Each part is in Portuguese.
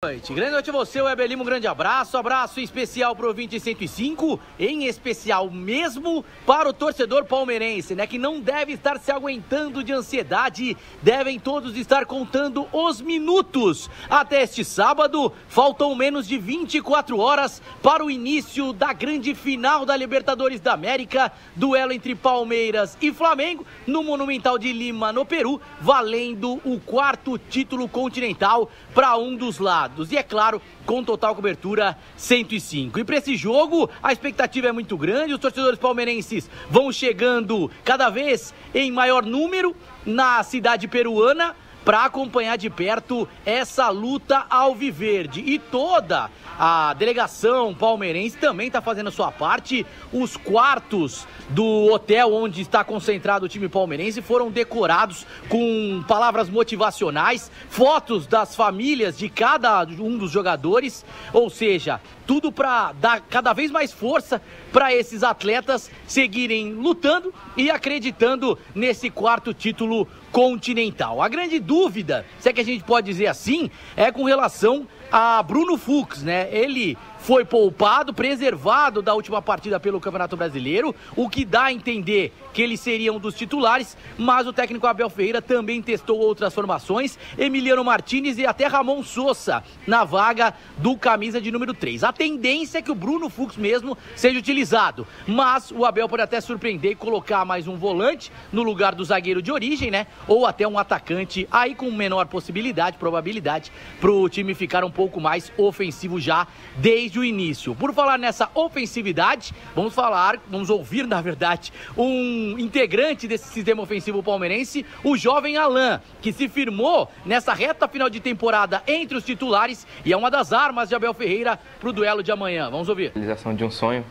Grande noite a você, Weber Lima, um grande abraço especial pro ouvinte 105, em especial mesmo para o torcedor palmeirense, né, que não deve estar se aguentando de ansiedade, devem todos estar contando os minutos até este sábado. Faltam menos de 24 horas para o início da grande final da Libertadores da América, duelo entre Palmeiras e Flamengo, no Monumental de Lima, no Peru, valendo o 4º título continental para um dos lados. E é claro, com total cobertura 105. E para esse jogo, a expectativa é muito grande, os torcedores palmeirenses vão chegando cada vez em maior número na cidade peruana para acompanhar de perto essa luta alviverde. E toda a delegação palmeirense também está fazendo a sua parte. Os quartos do hotel onde está concentrado o time palmeirense foram decorados com palavras motivacionais, fotos das famílias de cada um dos jogadores, ou seja, tudo para dar cada vez mais força para esses atletas seguirem lutando e acreditando nesse 4º título continental. A grande dúvida, se é que a gente pode dizer assim, é com relação a Bruno Fux, né? Ele foi poupado, preservado da última partida pelo Campeonato Brasileiro, o que dá a entender que ele seria um dos titulares, mas o técnico Abel Ferreira também testou outras formações, Emiliano Martinez e até Ramon Sosa na vaga do camisa de número 3. A tendência é que o Bruno Fux mesmo seja utilizado, mas o Abel pode até surpreender e colocar mais um volante no lugar do zagueiro de origem, né? Ou até um atacante aí com menor probabilidade para o time ficar um pouco mais ofensivo já desde o início. Por falar nessa ofensividade, vamos ouvir, na verdade, um integrante desse sistema ofensivo palmeirense, o jovem Alan, que se firmou nessa reta final de temporada entre os titulares e é uma das armas de Abel Ferreira para o duelo de amanhã. Vamos ouvir. A realização de um sonho,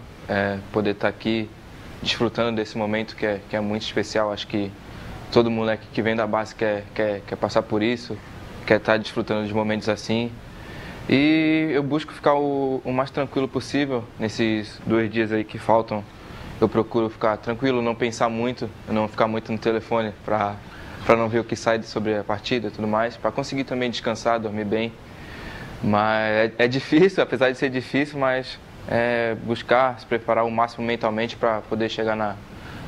poder estar aqui desfrutando desse momento que é muito especial. Acho que todo moleque que vem da base quer passar por isso, quer estar desfrutando de momentos assim. E eu busco ficar o mais tranquilo possível nesses 2 dias aí que faltam. Eu procuro ficar tranquilo, não pensar muito, não ficar muito no telefone para não ver o que sai sobre a partida e tudo mais, para conseguir também descansar, dormir bem. Mas é difícil, apesar de ser difícil, mas buscar se preparar o máximo mentalmente para poder chegar na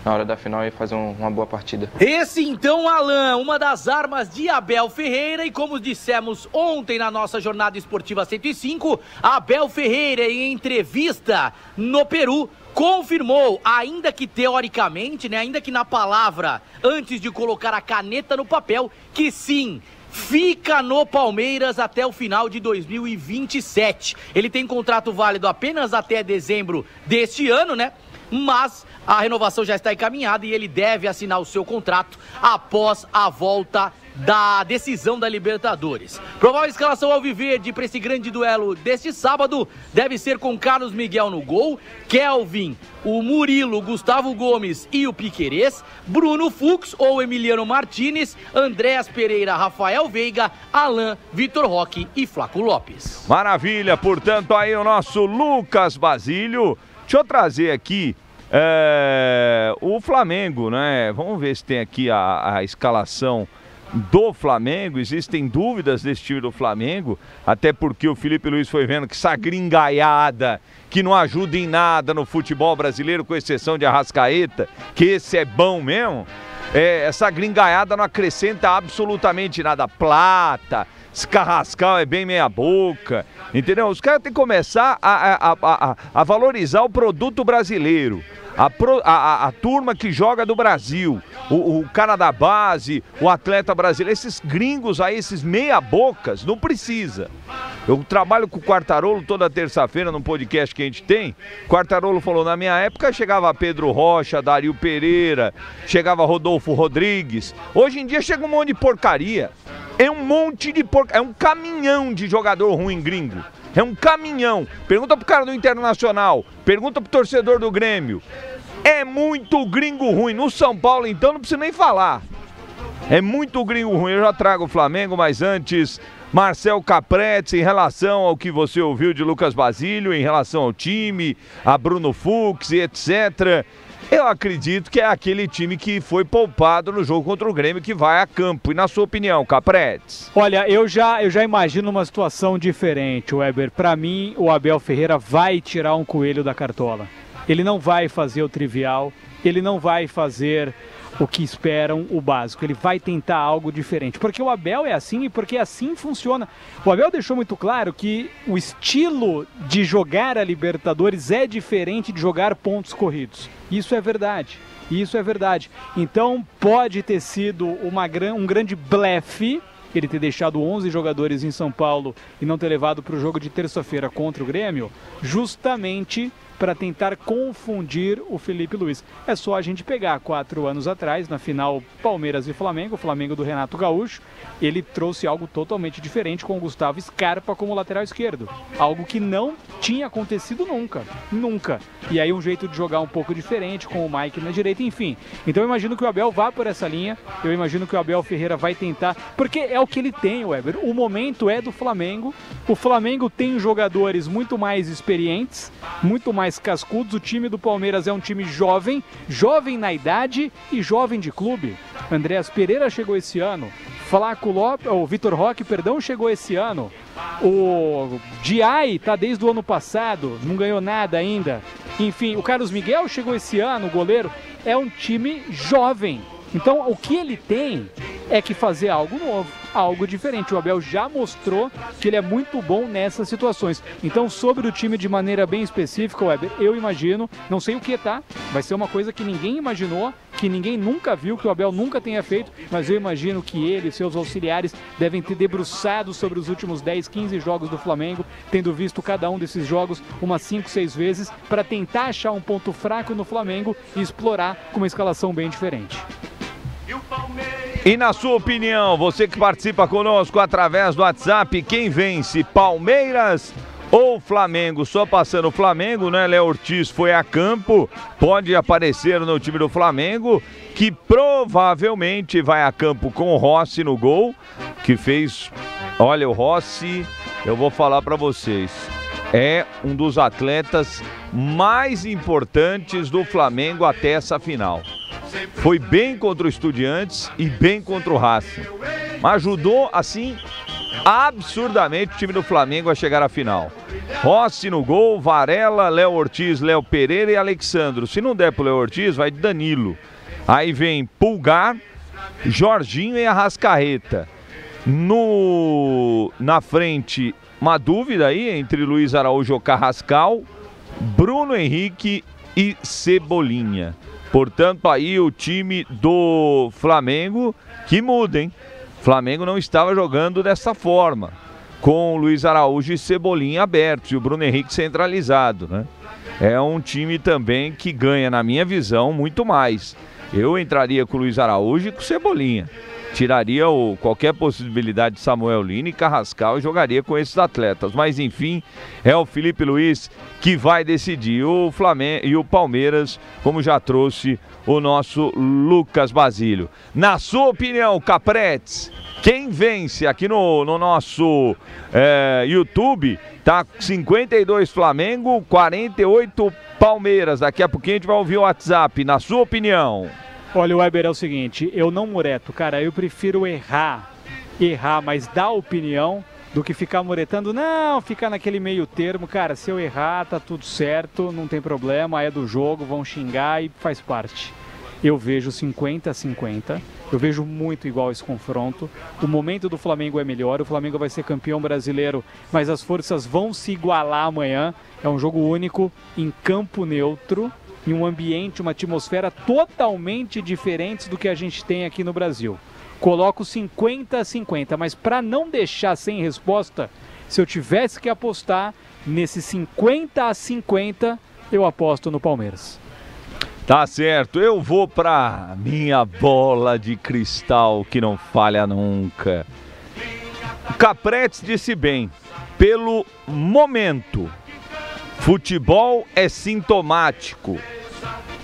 hora da final e fazer uma boa partida. Esse então, Alan, uma das armas de Abel Ferreira, e como dissemos ontem na nossa jornada esportiva 105, Abel Ferreira, em entrevista no Peru, confirmou, ainda que teoricamente, né, ainda que na palavra, antes de colocar a caneta no papel, que sim, fica no Palmeiras até o final de 2027. Ele tem contrato válido apenas até dezembro deste ano, né? Mas a renovação já está encaminhada e ele deve assinar o seu contrato após a volta da decisão da Libertadores. Provável escalação alviverde para esse grande duelo deste sábado deve ser com Carlos Miguel no gol, Kelvin, o Murilo, Gustavo Gomes e o Piquerez, Bruno Fux ou Emiliano Martinez, Andréas Pereira, Rafael Veiga, Alan, Vitor Roque e Flaco Lopes. Maravilha, portanto aí o nosso Lucas Basílio. Deixa eu trazer aqui o Flamengo, né? Vamos ver se tem aqui a escalação do Flamengo. Existem dúvidas desse time do Flamengo, até porque o Felipe Luiz foi vendo que essa gringaiada que não ajuda em nada no futebol brasileiro, com exceção de Arrascaeta, que esse é bom mesmo, essa gringaiada não acrescenta absolutamente nada. Plata, esse Carrascal é bem meia boca, entendeu? Os caras têm que começar a valorizar o produto brasileiro. A turma que joga do Brasil, o cara da base, o atleta brasileiro, esses gringos aí, esses meia-bocas, não precisa. Eu trabalho com o Quartarolo toda terça-feira num podcast que a gente tem. O Quartarolo falou, na minha época chegava Pedro Rocha, Dario Pereira, chegava Rodolfo Rodrigues. Hoje em dia chega um monte de porcaria. É um monte de porcaria, é um caminhão de jogador ruim gringo. É um caminhão. Pergunta pro cara do Internacional, pergunta pro torcedor do Grêmio. É muito gringo ruim. No São Paulo, então, não precisa nem falar. É muito gringo ruim. Eu já trago o Flamengo, mas antes, Marcel Capretti, em relação ao que você ouviu de Lucas Basílio, em relação ao time, a Bruno Fux e etc. Eu acredito que é aquele time que foi poupado no jogo contra o Grêmio que vai a campo. E na sua opinião, Capretes? Olha, eu já imagino uma situação diferente, Weber. Para mim, o Abel Ferreira vai tirar um coelho da cartola. Ele não vai fazer o trivial, ele não vai fazer o que esperam, o básico. Ele vai tentar algo diferente. Porque o Abel é assim e porque assim funciona. O Abel deixou muito claro que o estilo de jogar a Libertadores é diferente de jogar pontos corridos. Isso é verdade. Isso é verdade. Então pode ter sido um grande blefe ele ter deixado 11 jogadores em São Paulo e não ter levado para o jogo de terça-feira contra o Grêmio, justamente para tentar confundir o Felipe Luiz. É só a gente pegar 4 anos atrás, na final Palmeiras e Flamengo, o Flamengo do Renato Gaúcho, ele trouxe algo totalmente diferente com o Gustavo Scarpa como lateral esquerdo. Algo que não tinha acontecido nunca, nunca. E aí um jeito de jogar um pouco diferente com o Mike na direita, enfim. Então eu imagino que o Abel vá por essa linha, eu imagino que o Abel Ferreira vai tentar, porque é o que ele tem, Weber. O momento é do Flamengo, o Flamengo tem jogadores muito mais experientes, muito mais cascudos. O time do Palmeiras é um time jovem, jovem na idade e jovem de clube. Andréas Pereira chegou esse ano, o Vitor Roque, chegou esse ano. O Diay tá desde o ano passado, não ganhou nada ainda. Enfim, o Carlos Miguel chegou esse ano, o goleiro. É um time jovem. Então, o que ele tem é que fazer algo novo, algo diferente. O Abel já mostrou que ele é muito bom nessas situações. Então, sobre o time de maneira bem específica, Weber, eu imagino, não sei o que tá, vai ser uma coisa que ninguém imaginou, que ninguém nunca viu, que o Abel nunca tenha feito, mas eu imagino que ele e seus auxiliares devem ter debruçado sobre os últimos 10, 15 jogos do Flamengo, tendo visto cada um desses jogos umas 5, 6 vezes, para tentar achar um ponto fraco no Flamengo e explorar com uma escalação bem diferente. E na sua opinião, você que participa conosco através do WhatsApp, quem vence, Palmeiras ou Flamengo? Só passando o Flamengo, né? Léo Ortiz foi a campo, pode aparecer no time do Flamengo, que provavelmente vai a campo com o Rossi no gol, que fez... Olha, o Rossi, eu vou falar para vocês, é um dos atletas mais importantes do Flamengo até essa final. Foi bem contra o Estudiantes e bem contra o Racing. Ajudou, assim, absurdamente o time do Flamengo a chegar à final. Rossi no gol, Varela, Léo Ortiz, Léo Pereira e Alexandro. Se não der pro Léo Ortiz, vai de Danilo. Aí vem Pulgar, Jorginho e Arrascaeta. Na frente, uma dúvida aí entre Luiz Araújo ou Carrascal, Bruno Henrique e Cebolinha. Portanto, aí o time do Flamengo que muda, hein? Flamengo não estava jogando dessa forma, com o Luiz Araújo e Cebolinha abertos e o Bruno Henrique centralizado, né? É um time também que ganha, na minha visão, muito mais. Eu entraria com o Luiz Araújo e com o Cebolinha. Tiraria qualquer possibilidade de Samuel Lino e Carrascal e jogaria com esses atletas. Mas enfim, é o Felipe Luiz que vai decidir. O Flamengo e o Palmeiras, como já trouxe o nosso Lucas Basílio. Na sua opinião, Capretes, quem vence aqui no nosso YouTube? Tá 52 Flamengo, 48 Palmeiras. Daqui a pouquinho a gente vai ouvir o WhatsApp. Na sua opinião? Olha, o Weber, é o seguinte, eu não mureto, cara, eu prefiro errar, mas dar opinião do que ficar muretando, não, ficar naquele meio termo, cara, se eu errar, tá tudo certo, não tem problema, é do jogo, vão xingar e faz parte. Eu vejo 50-50, eu vejo muito igual esse confronto, o momento do Flamengo é melhor, o Flamengo vai ser campeão brasileiro, mas as forças vão se igualar amanhã, é um jogo único, em campo neutro, em um ambiente, uma atmosfera totalmente diferentes do que a gente tem aqui no Brasil. Coloco 50-50, mas para não deixar sem resposta, se eu tivesse que apostar nesse 50-50, eu aposto no Palmeiras. Tá certo, eu vou pra minha bola de cristal que não falha nunca. O Capretes disse bem, pelo momento, futebol é sintomático.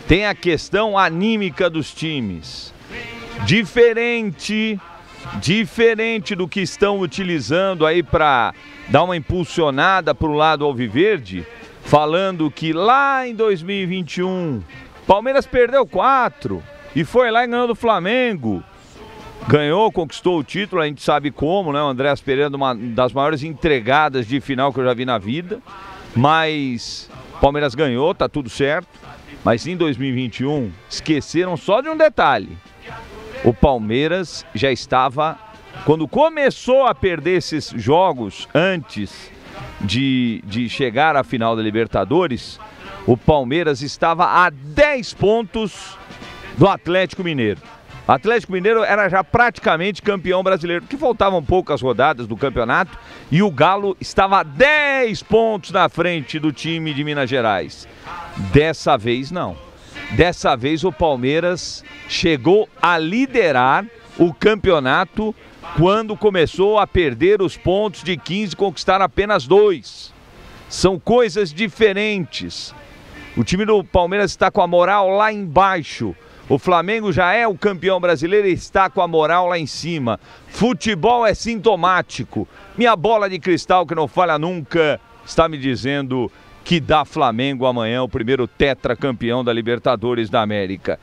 Tem a questão anímica dos times. Diferente do que estão utilizando aí para dar uma impulsionada para o lado alviverde, falando que lá em 2021 Palmeiras perdeu 4 e foi lá e ganhou do Flamengo. Ganhou, conquistou o título, a gente sabe como, né? O Andréas Pereira, uma das maiores entregadas de final que eu já vi na vida. Mas Palmeiras ganhou, tá tudo certo. Mas em 2021, esqueceram só de um detalhe. O Palmeiras já estava, quando começou a perder esses jogos antes de chegar à final da Libertadores, o Palmeiras estava a 10 pontos do Atlético Mineiro. O Atlético Mineiro era já praticamente campeão brasileiro, porque faltavam poucas rodadas do campeonato e o Galo estava a 10 pontos na frente do time de Minas Gerais. Dessa vez não. Dessa vez o Palmeiras chegou a liderar o campeonato quando começou a perder os pontos de 15 e conquistar apenas 2. São coisas diferentes. O time do Palmeiras está com a moral lá embaixo. O Flamengo já é o campeão brasileiro e está com a moral lá em cima. Futebol é sintomático. Minha bola de cristal, que não falha nunca, está me dizendo que dá Flamengo amanhã, o primeiro tetracampeão da Libertadores da América.